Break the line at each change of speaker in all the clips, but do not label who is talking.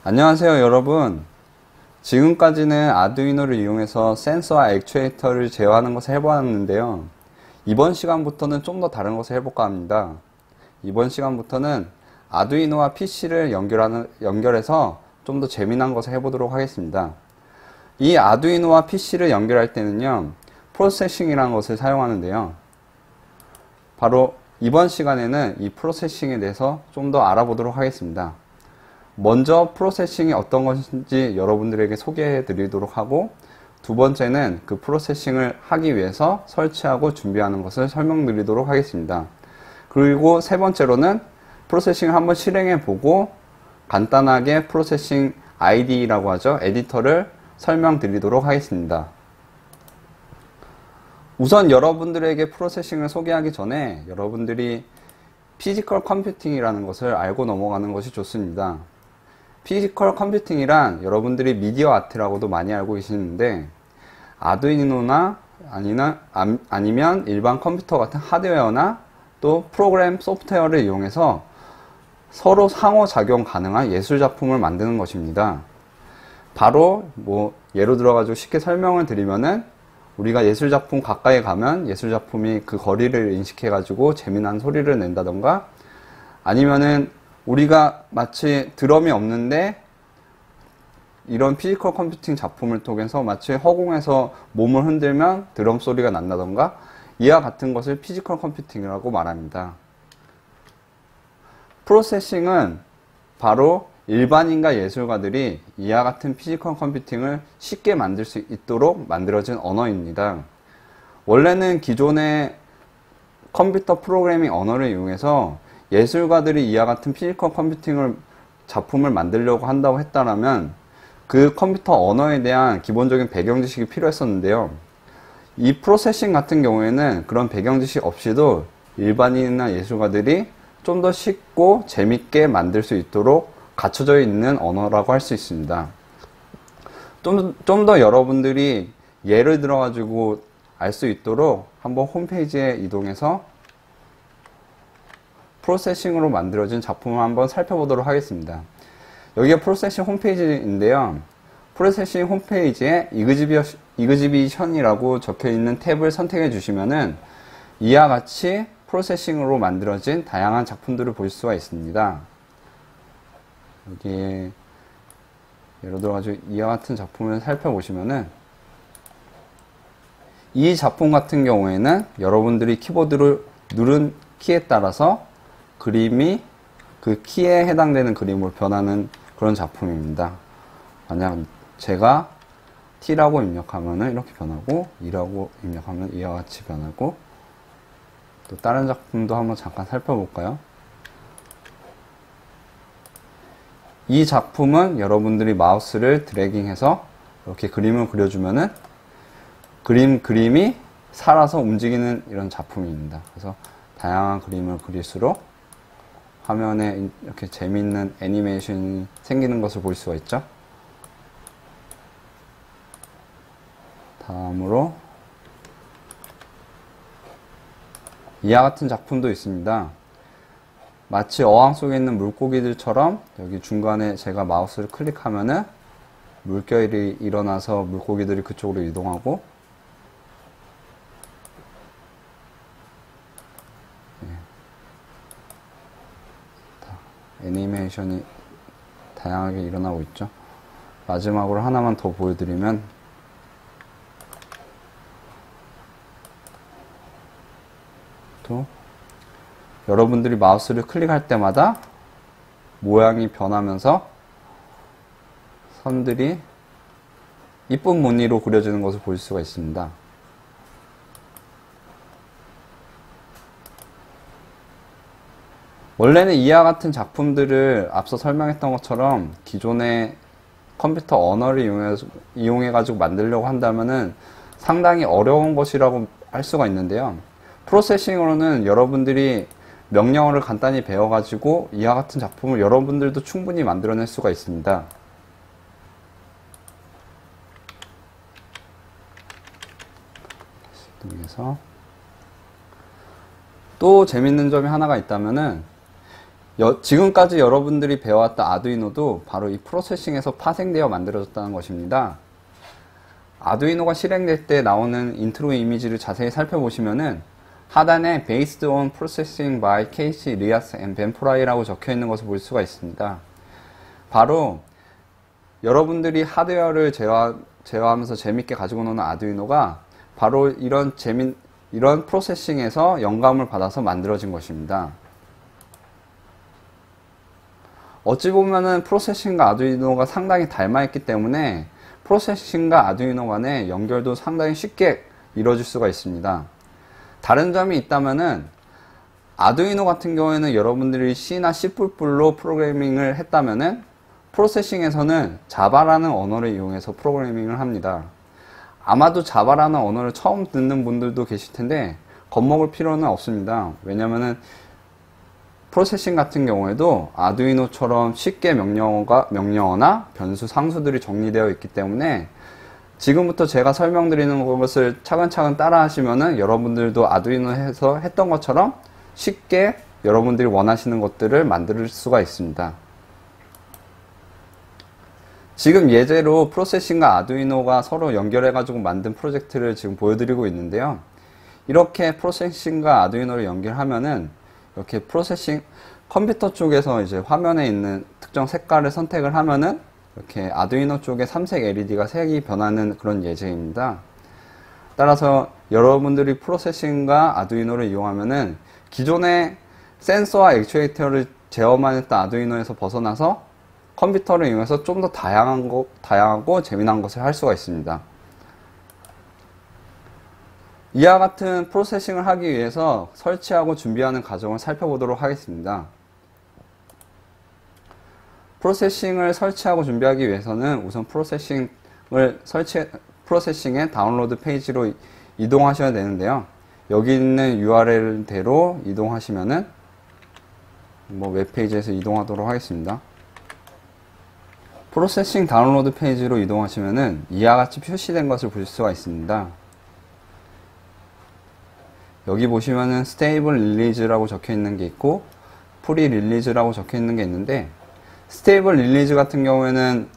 안녕하세요 여러분. 지금까지는 아두이노를 이용해서 센서와 액추에이터를 제어하는 것을 해보았는데요. 이번 시간부터는 좀 더 다른 것을 해볼까 합니다. 이번 시간부터는 아두이노와 PC를 연결해서 좀 더 재미난 것을 해보도록 하겠습니다. 이 아두이노와 PC를 연결할 때는요, 프로세싱이라는 것을 사용하는데요. 바로 이번 시간에는 이 프로세싱에 대해서 좀 더 알아보도록 하겠습니다. 먼저 프로세싱이 어떤 것인지 여러분들에게 소개해 드리도록 하고, 두 번째는 그 프로세싱을 하기 위해서 설치하고 준비하는 것을 설명드리도록 하겠습니다. 그리고 세 번째로는 프로세싱을 한번 실행해 보고 간단하게 프로세싱 ID라고 하죠. 에디터를 설명드리도록 하겠습니다. 우선 여러분들에게 프로세싱을 소개하기 전에 여러분들이 피지컬 컴퓨팅이라는 것을 알고 넘어가는 것이 좋습니다. 피지컬 컴퓨팅이란 여러분들이 미디어 아트라고도 많이 알고 계시는데, 아두이노나 아니면 일반 컴퓨터 같은 하드웨어나 또 프로그램 소프트웨어를 이용해서 서로 상호작용 가능한 예술작품을 만드는 것입니다. 바로 예로 들어가지고 쉽게 설명을 드리면은, 우리가 예술작품 가까이 가면 예술작품이 그 거리를 인식해가지고 재미난 소리를 낸다던가, 아니면은 우리가 마치 드럼이 없는데 이런 피지컬 컴퓨팅 작품을 통해서 마치 허공에서 몸을 흔들면 드럼 소리가 난다던가, 이와 같은 것을 피지컬 컴퓨팅이라고 말합니다. 프로세싱은 바로 일반인과 예술가들이 이와 같은 피지컬 컴퓨팅을 쉽게 만들 수 있도록 만들어진 언어입니다. 원래는 기존의 컴퓨터 프로그래밍 언어를 이용해서 예술가들이 이와 같은 피지컬 컴퓨팅을 작품을 만들려고 한다고 했다면 그 컴퓨터 언어에 대한 기본적인 배경 지식이 필요했었는데요. 이 프로세싱 같은 경우에는 그런 배경 지식 없이도 일반인이나 예술가들이 좀 더 쉽고 재밌게 만들 수 있도록 갖춰져 있는 언어라고 할 수 있습니다. 좀 더 여러분들이 예를 들어 가지고 알 수 있도록 한번 홈페이지에 이동해서 프로세싱으로 만들어진 작품을 한번 살펴보도록 하겠습니다. 여기가 프로세싱 홈페이지인데요. 프로세싱 홈페이지에 이그지비션이라고 적혀 있는 탭을 선택해 주시면은 이와 같이 프로세싱으로 만들어진 다양한 작품들을 볼 수가 있습니다. 여기에 예를 들어가지고 이와 같은 작품을 살펴보시면은, 이 작품 같은 경우에는 여러분들이 키보드를 누른 키에 따라서 그림이 그 키에 해당되는 그림으로 변하는 그런 작품입니다. 만약 제가 T라고 입력하면 이렇게 변하고, E라고 입력하면 이와 같이 변하고, 또 다른 작품도 한번 잠깐 살펴볼까요? 이 작품은 여러분들이 마우스를 드래깅해서 이렇게 그림을 그려주면은 그림이 살아서 움직이는 이런 작품입니다. 그래서 다양한 그림을 그릴수록 화면에 이렇게 재미있는 애니메이션이 생기는 것을 볼 수가 있죠. 다음으로 이와 같은 작품도 있습니다. 마치 어항 속에 있는 물고기들처럼 여기 중간에 제가 마우스를 클릭하면은 물결이 일어나서 물고기들이 그쪽으로 이동하고, 애니메이션이 다양하게 일어나고 있죠. 마지막으로 하나만 더 보여드리면, 또 여러분들이 마우스를 클릭할 때마다 모양이 변하면서 선들이 이쁜 무늬로 그려지는 것을 볼 수가 있습니다. 원래는 이와 같은 작품들을 앞서 설명했던 것처럼 기존의 컴퓨터 언어를 이용해가지고 만들려고 한다면은 상당히 어려운 것이라고 할 수가 있는데요. 프로세싱으로는 여러분들이 명령어를 간단히 배워가지고 이와 같은 작품을 여러분들도 충분히 만들어낼 수가 있습니다. 또 재밌는 점이 하나가 있다면은, 지금까지 여러분들이 배워왔던 아두이노도 바로 이 프로세싱에서 파생되어 만들어졌다는 것입니다. 아두이노가 실행될 때 나오는 인트로 이미지를 자세히 살펴보시면은 하단에 Based on Processing by Casey, Rias and Ben Fry라고 적혀 있는 것을 볼 수가 있습니다. 바로 여러분들이 하드웨어를 제어하면서 재밌게 가지고 노는 아두이노가 바로 이런 프로세싱에서 영감을 받아서 만들어진 것입니다. 어찌 보면은 프로세싱과 아두이노가 상당히 닮아있기 때문에 프로세싱과 아두이노 간의 연결도 상당히 쉽게 이루어질 수가 있습니다. 다른 점이 있다면은 아두이노 같은 경우에는 여러분들이 C나 C++로 프로그래밍을 했다면은 프로세싱에서는 자바라는 언어를 이용해서 프로그래밍을 합니다. 아마도 자바라는 언어를 처음 듣는 분들도 계실 텐데 겁먹을 필요는 없습니다. 왜냐면은 프로세싱 같은 경우에도 아두이노처럼 쉽게 명령어나 변수, 상수들이 정리되어 있기 때문에 지금부터 제가 설명드리는 것을 차근차근 따라 하시면은 여러분들도 아두이노에서 했던 것처럼 쉽게 여러분들이 원하시는 것들을 만들 수가 있습니다. 지금 예제로 프로세싱과 아두이노가 서로 연결해 가지고 만든 프로젝트를 지금 보여드리고 있는데요. 이렇게 프로세싱과 아두이노를 연결하면은 이렇게 프로세싱 컴퓨터 쪽에서 이제 화면에 있는 특정 색깔을 선택을 하면은 이렇게 아두이노 쪽에 삼색 LED가 색이 변하는 그런 예제입니다. 따라서 여러분들이 프로세싱과 아두이노를 이용하면은 기존의 센서와 액추에이터를 제어만 했던 아두이노에서 벗어나서 컴퓨터를 이용해서 좀 더 다양하고 재미난 것을 할 수가 있습니다. 이와 같은 프로세싱을 하기 위해서 설치하고 준비하는 과정을 살펴보도록 하겠습니다. 프로세싱을 설치하고 준비하기 위해서는 우선 프로세싱의 다운로드 페이지로 이동하셔야 되는데요. 여기 있는 URL대로 이동하시면은 웹페이지에서 이동하도록 하겠습니다. 프로세싱 다운로드 페이지로 이동하시면은 이와 같이 표시된 것을 보실 수가 있습니다. 여기 보시면은 스테이블 릴리즈라고 적혀 있는 게 있고 프리 릴리즈라고 적혀 있는 게 있는데 스테이블 릴리즈 같은 경우에는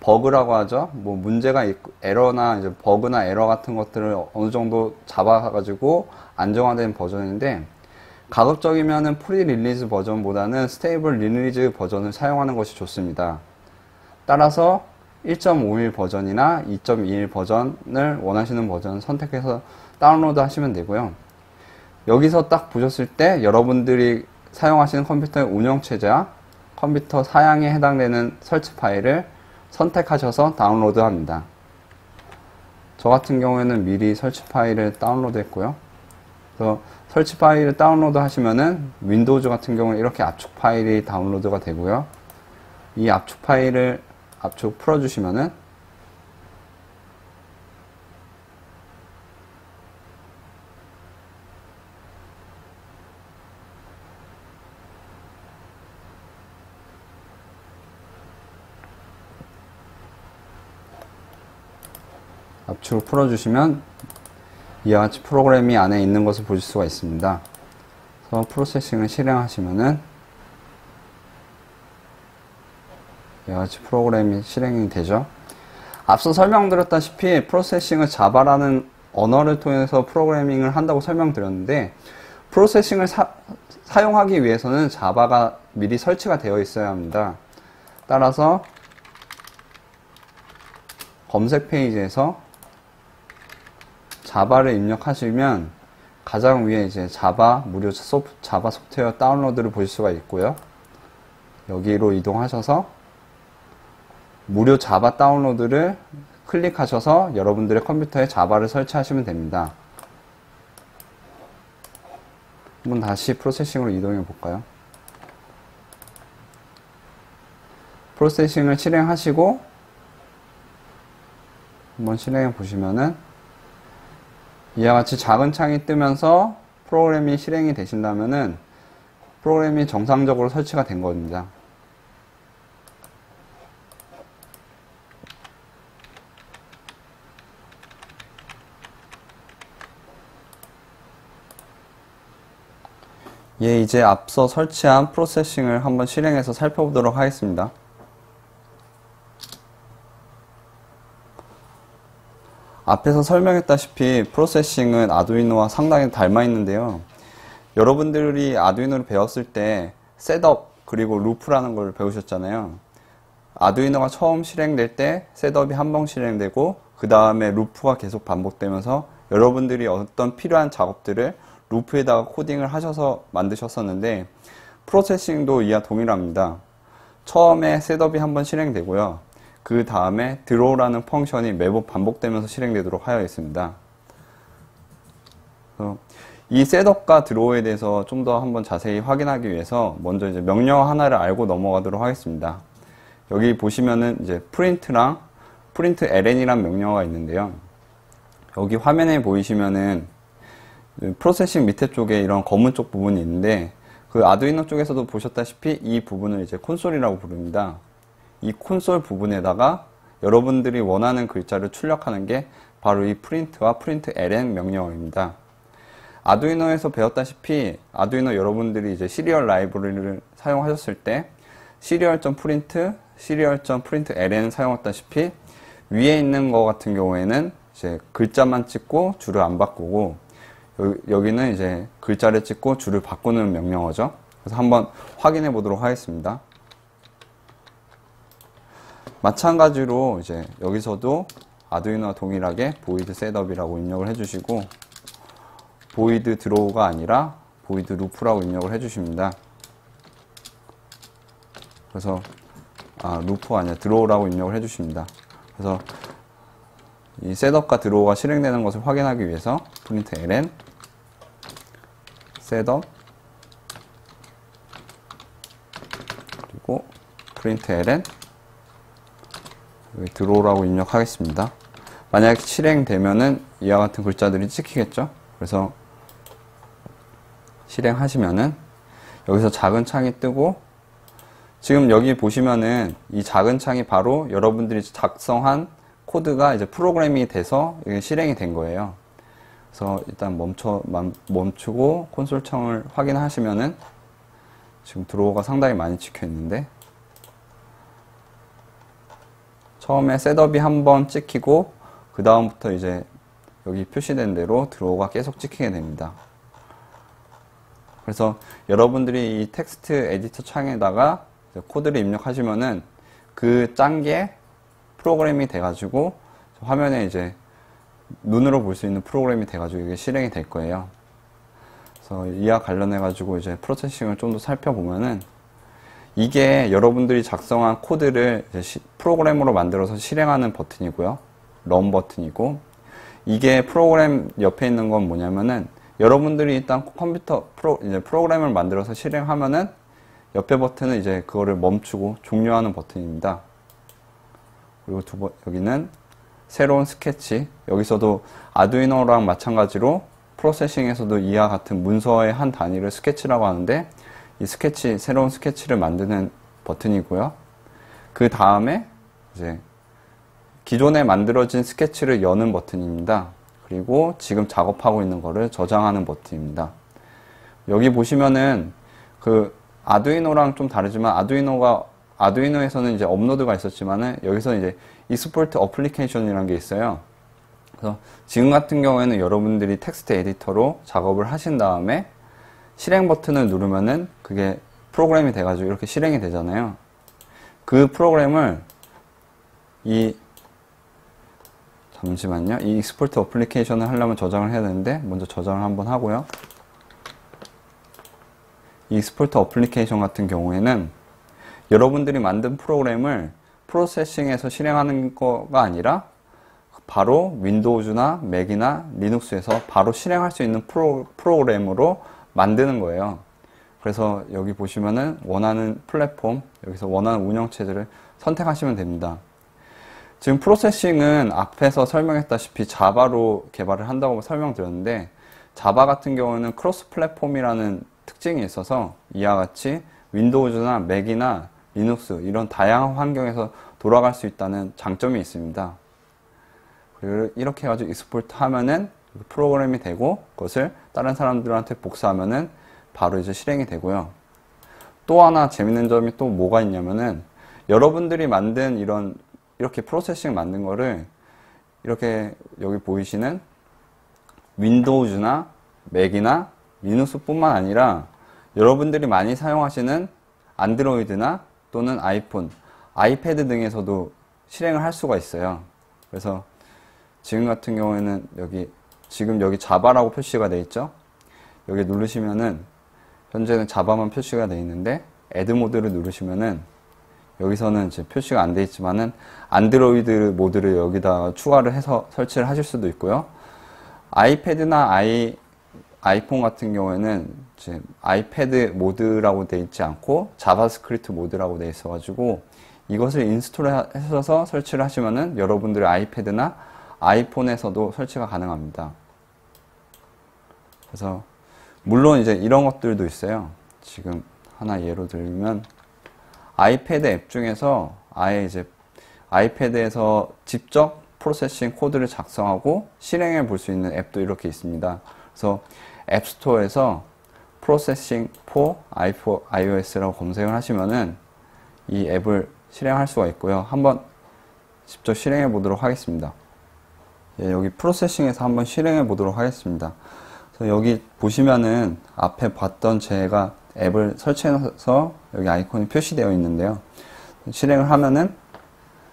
버그라고 하죠. 문제가 있고 에러나 이제 버그나 에러 같은 것들을 어느 정도 잡아가지고 안정화된 버전인데 가급적이면은 프리 릴리즈 버전보다는 스테이블 릴리즈 버전을 사용하는 것이 좋습니다. 따라서 1.51 버전이나 2.21 버전을 원하시는 버전을 선택해서 다운로드 하시면 되고요. 여기서 딱 보셨을 때 여러분들이 사용하시는 컴퓨터의 운영체제와 컴퓨터 사양에 해당되는 설치 파일을 선택하셔서 다운로드 합니다. 저 같은 경우에는 미리 설치 파일을 다운로드 했고요. 그래서 설치 파일을 다운로드 하시면은 윈도우즈 같은 경우는 이렇게 압축 파일이 다운로드가 되고요. 이 압축 파일을 압축 풀어주시면은 압축을 풀어주시면 이와 같이 프로그램이 안에 있는 것을 보실 수가 있습니다. 그래서 프로세싱을 실행하시면은 이와 같이 프로그램이 실행이 되죠. 앞서 설명드렸다시피 프로세싱은 자바라는 언어를 통해서 프로그래밍을 한다고 설명드렸는데 프로세싱을 사용하기 위해서는 자바가 미리 설치가 되어 있어야 합니다. 따라서 검색 페이지에서 자바를 입력하시면 가장 위에 이제 자바 무료 자바 소프트웨어 다운로드를 보실 수가 있고요. 여기로 이동하셔서 무료 자바 다운로드를 클릭하셔서 여러분들의 컴퓨터에 자바를 설치하시면 됩니다. 한번 다시 프로세싱으로 이동해 볼까요? 프로세싱을 실행하시고 한번 실행해 보시면은 이와 같이 작은 창이 뜨면서 프로그램이 실행이 되신다면은 프로그램이 정상적으로 설치가 된 겁니다. 예, 이제 앞서 설치한 프로세싱을 한번 실행해서 살펴보도록 하겠습니다. 앞에서 설명했다시피 프로세싱은 아두이노와 상당히 닮아 있는데요. 여러분들이 아두이노를 배웠을 때 셋업 그리고 루프라는 걸 배우셨잖아요. 아두이노가 처음 실행될 때 셋업이 한 번 실행되고 그 다음에 루프가 계속 반복되면서 여러분들이 어떤 필요한 작업들을 루프에다가 코딩을 하셔서 만드셨었는데, 프로세싱도 이와 동일합니다. 처음에 셋업이 한번 실행되고요. 그 다음에 드로우라는 펑션이 매번 반복되면서 실행되도록 하여 있습니다. 이 셋업과 드로우에 대해서 좀 더 한번 자세히 확인하기 위해서 먼저 이제 명령 하나를 알고 넘어가도록 하겠습니다. 여기 보시면은 이제 프린트랑 프린트 ln이란 명령어가 있는데요. 여기 화면에 보이시면은 프로세싱 밑에 쪽에 이런 검은 쪽 부분이 있는데, 그 아두이노 쪽에서도 보셨다시피 이 부분을 이제 콘솔이라고 부릅니다. 이 콘솔 부분에다가 여러분들이 원하는 글자를 출력하는 게 바로 이 프린트와 프린트 ln 명령어입니다. 아두이노에서 배웠다시피 아두이노 여러분들이 이제 시리얼 라이브러리를 사용하셨을 때 시리얼.프린트, 시리얼.프린트 ln 사용했다시피 위에 있는 거 같은 경우에는 이제 글자만 찍고 줄을 안 바꾸고, 여기는 이제 글자를 찍고 줄을 바꾸는 명령어죠. 그래서 한번 확인해 보도록 하겠습니다. 마찬가지로 이제 여기서도 아두이노와 동일하게 void setup이라고 입력을 해주시고, void draw가 아니라 void loop라고 입력을 해주십니다. 그래서 loop가 아니라 draw라고 입력을 해주십니다. 그래서 이 셋업과 드로우가 실행되는 것을 확인하기 위해서 print ln 셋업 그리고 print ln 여기 드로우라고 입력하겠습니다. 만약 실행되면은 이와 같은 글자들이 찍히겠죠. 그래서 실행하시면은 여기서 작은 창이 뜨고, 지금 여기 보시면은 이 작은 창이 바로 여러분들이 작성한 코드가 이제 프로그램이 돼서 실행이 된 거예요. 그래서 일단 멈추고 콘솔 창을 확인하시면은 지금 드로우가 상당히 많이 찍혀 있는데, 처음에 셋업이 한번 찍히고 그 다음부터 이제 여기 표시된 대로 드로우가 계속 찍히게 됩니다. 그래서 여러분들이 이 텍스트 에디터 창에다가 코드를 입력하시면은 그 짠 게 프로그램이 돼가지고 화면에 이제 눈으로 볼 수 있는 프로그램이 돼가지고 이게 실행이 될 거예요. 그래서 이와 관련해가지고 이제 프로세싱을 좀 더 살펴보면은, 이게 여러분들이 작성한 코드를 이제 프로그램으로 만들어서 실행하는 버튼이고요. 런 버튼이고, 이게 프로그램 옆에 있는 건 뭐냐면은, 여러분들이 일단 컴퓨터 프로그램을 만들어서 실행하면은 옆에 버튼은 이제 그거를 멈추고 종료하는 버튼입니다. 그리고 여기는 새로운 스케치, 여기서도 아두이노랑 마찬가지로 프로세싱에서도 이와 같은 문서의 한 단위를 스케치라고 하는데, 이 스케치, 새로운 스케치를 만드는 버튼이고요. 그 다음에 이제 기존에 만들어진 스케치를 여는 버튼입니다. 그리고 지금 작업하고 있는 거를 저장하는 버튼입니다. 여기 보시면은 그 아두이노랑 좀 다르지만, 아두이노에서는 이제 업로드가 있었지만은 여기서는 이제 익스포트 어플리케이션이라는 게 있어요. 그래서 지금 같은 경우에는 여러분들이 텍스트 에디터로 작업을 하신 다음에 실행 버튼을 누르면은 그게 프로그램이 돼가지고 이렇게 실행이 되잖아요. 그 프로그램을 잠시만요. 이 익스포트 어플리케이션을 하려면 저장을 해야 되는데, 먼저 저장을 한번 하고요. 이 익스포트 어플리케이션 같은 경우에는 여러분들이 만든 프로그램을 프로세싱에서 실행하는 거가 아니라 바로 윈도우즈나 맥이나 리눅스에서 바로 실행할 수 있는 프로그램으로 만드는 거예요. 그래서 여기 보시면은 원하는 플랫폼, 여기서 원하는 운영체제를 선택하시면 됩니다. 지금 프로세싱은 앞에서 설명했다시피 자바로 개발을 한다고 설명드렸는데, 자바 같은 경우는 크로스 플랫폼이라는 특징이 있어서 이와 같이 윈도우즈나 맥이나 리눅스 이런 다양한 환경에서 돌아갈 수 있다는 장점이 있습니다. 그리고 이렇게 해가지고 익스포트 하면은 프로그램이 되고, 그것을 다른 사람들한테 복사하면은 바로 이제 실행이 되고요. 또 하나 재밌는 점이 또 뭐가 있냐면은 여러분들이 만든 이렇게 프로세싱 만든 거를 이렇게 여기 보이시는 윈도우즈나 맥이나 리눅스 뿐만 아니라 여러분들이 많이 사용하시는 안드로이드나 또는 아이폰, 아이패드 등에서도 실행을 할 수가 있어요. 그래서 지금 같은 경우에는 지금 여기 자바라고 표시가 되어 있죠. 여기 누르시면은 현재는 자바만 표시가 되어 있는데 애드 모드를 누르시면은 여기서는 이제 표시가 안 되어 있지만은 안드로이드 모드를 여기다 추가를 해서 설치를 하실 수도 있고요. 아이패드나 아이폰 같은 경우에는 이제 아이패드 모드라고 되어 있지 않고 자바스크립트 모드라고 되어 있어 가지고 이것을 인스톨해서 설치를 하시면은 여러분들의 아이패드나 아이폰에서도 설치가 가능합니다. 그래서 물론 이제 이런 것들도 있어요. 지금 하나 예로 들면 아이패드 앱 중에서 아예 이제 아이패드에서 직접 프로세싱 코드를 작성하고 실행해 볼 수 있는 앱도 이렇게 있습니다. 그래서 앱스토어에서 프로세싱 for iOS라고 검색을 하시면은 이 앱을 실행할 수가 있고요. 한번 직접 실행해 보도록 하겠습니다. 예, 여기 프로세싱에서 한번 실행해 보도록 하겠습니다. 그래서 여기 보시면은 앞에 봤던 제가 앱을 설치해서 여기 아이콘이 표시되어 있는데요. 실행을 하면은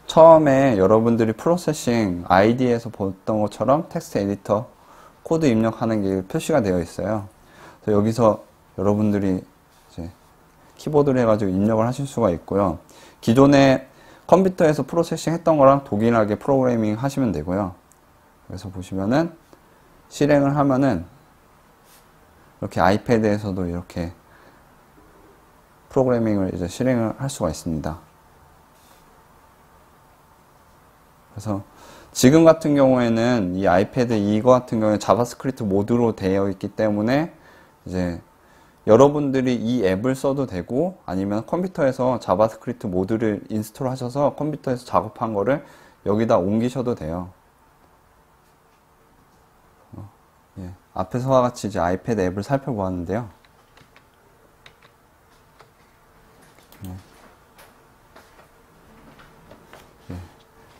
처음에 여러분들이 프로세싱 ID에서 봤던 것처럼 텍스트 에디터 코드 입력하는 게 표시가 되어 있어요. 그래서 여기서 여러분들이 이제 키보드를 해가지고 입력을 하실 수가 있고요. 기존에 컴퓨터에서 프로세싱 했던 거랑 동일하게 프로그래밍 하시면 되고요. 그래서 보시면은 실행을 하면은 이렇게 아이패드에서도 이렇게 프로그래밍을 이제 실행을 할 수가 있습니다. 그래서 지금 같은 경우에는 이 아이패드 이거 같은 경우에 자바스크립트 모드로 되어 있기 때문에 이제 여러분들이 이 앱을 써도 되고 아니면 컴퓨터에서 자바스크립트 모드를 인스톨 하셔서 컴퓨터에서 작업한 거를 여기다 옮기셔도 돼요. 예, 앞에서와 같이 이제 아이패드 앱을 살펴보았는데요.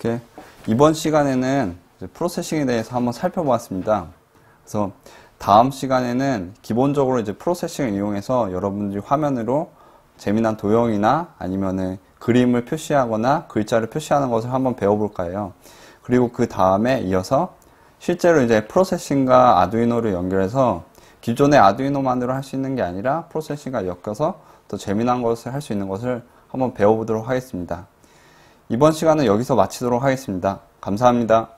이렇게 이번 시간에는 프로세싱에 대해서 한번 살펴보았습니다. 그래서 다음 시간에는 기본적으로 이제 프로세싱을 이용해서 여러분들이 화면으로 재미난 도형이나 아니면은 그림을 표시하거나 글자를 표시하는 것을 한번 배워볼까 해요. 그리고 그 다음에 이어서 실제로 이제 프로세싱과 아두이노를 연결해서 기존의 아두이노만으로 할 수 있는 게 아니라 프로세싱과 엮여서 더 재미난 것을 할 수 있는 것을 한번 배워보도록 하겠습니다. 이번 시간은 여기서 마치도록 하겠습니다. 감사합니다.